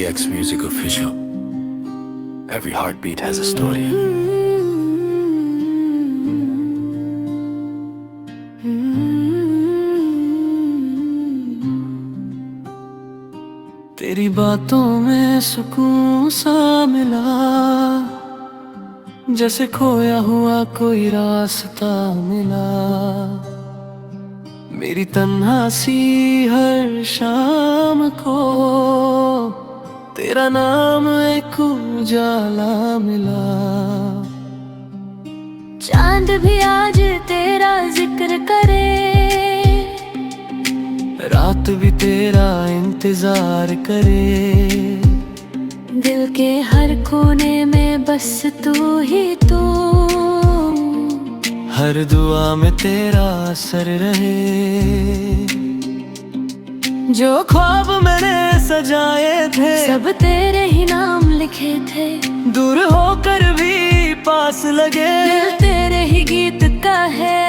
X Music Official. Every heartbeat has a story. तेरी बातों में सुकून सा मिला, जैसे खोया हुआ कोई रास्ता मिला। मेरी तन्हा सी हर शाम को तेरा नाम एक उजाला मिला। चांद भी आज तेरा जिक्र करे, रात भी तेरा इंतजार करे। दिल के हर कोने में बस तू ही तू, हर दुआ में तेरा असर रहे। जो ख्वाब मैंने सजाए थे सब तेरे ही नाम लिखे थे। दूर होकर भी पास लगे, दिल तेरे ही गीत का है।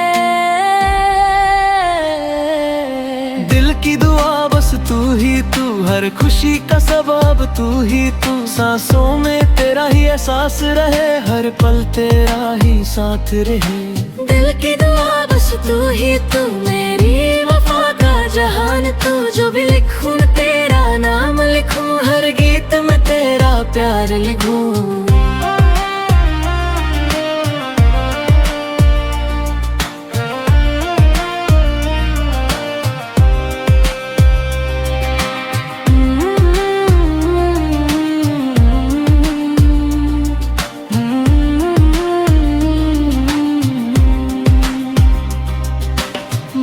दिल की दुआ बस तू ही तू, हर खुशी का सबब तू ही तू। सांसों में तेरा ही एहसास रहे, हर पल तेरा ही साथ रहे। दिल की दुआ बस तू ही तू, मेरी वफा का जहान तू। जो भी लिखूं तेरा नाम लिखूं, हर गीत में तेरा प्यार लिखूं।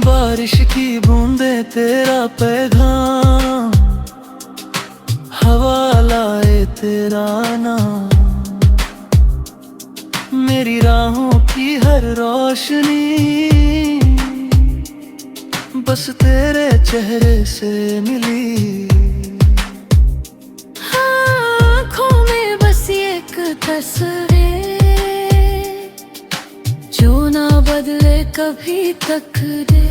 बारिश की बूंदे तेरा पैगाम, हवा लाए तेरा नाम। मेरी राहों की हर रोशनी बस तेरे चेहरे से मिली। आँखों में बस एक तस्वीर, जो ना बदले कभी तक दे।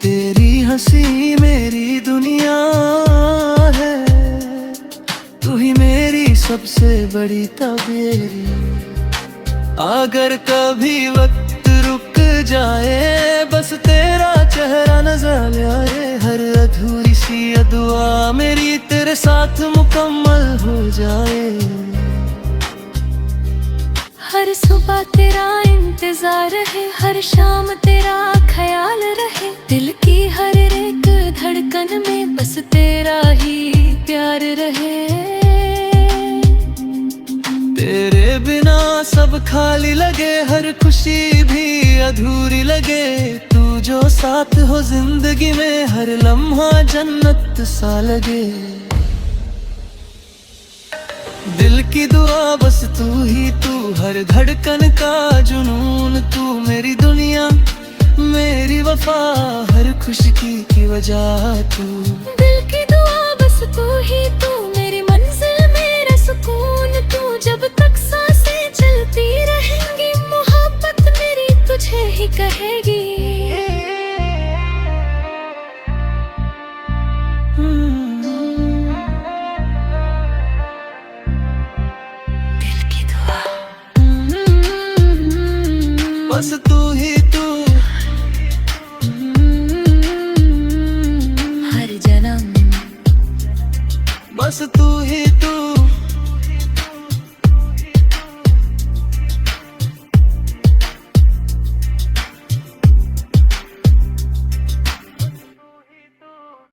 तेरी हंसी मेरी दुनिया है, तू ही मेरी सबसे बड़ी तबीयरी। अगर कभी वक्त रुक जाए, बस तेरा चेहरा नजर आए। हर अधूरी सी दुआ मेरी तेरे साथ मुकम्मल हो जाए। हर सुबह तेरा इंतजार है, हर शाम तेरा ख्याल रहे। दिल की हर एक धड़कन में बस तेरा ही प्यार रहे। तेरे बिना सब खाली लगे, हर खुशी भी अधूरी लगे। तू जो साथ हो जिंदगी में, हर लम्हा जन्नत सा लगे। दिल की दुआ बस तू ही तू, हर धड़कन का जुनून तू। मेरी दुनिया मेरी वफा, हर खुशी की वजह तू। दिल की दुआ बस तू ही तू, मेरी मंजिल मेरा सुकून तू। जब तक सांसें चलती रहेंगी, मोहब्बत मेरी तुझे ही कहेगी। दिल की दुआ बस तू ही तू, हर जन्म बस तू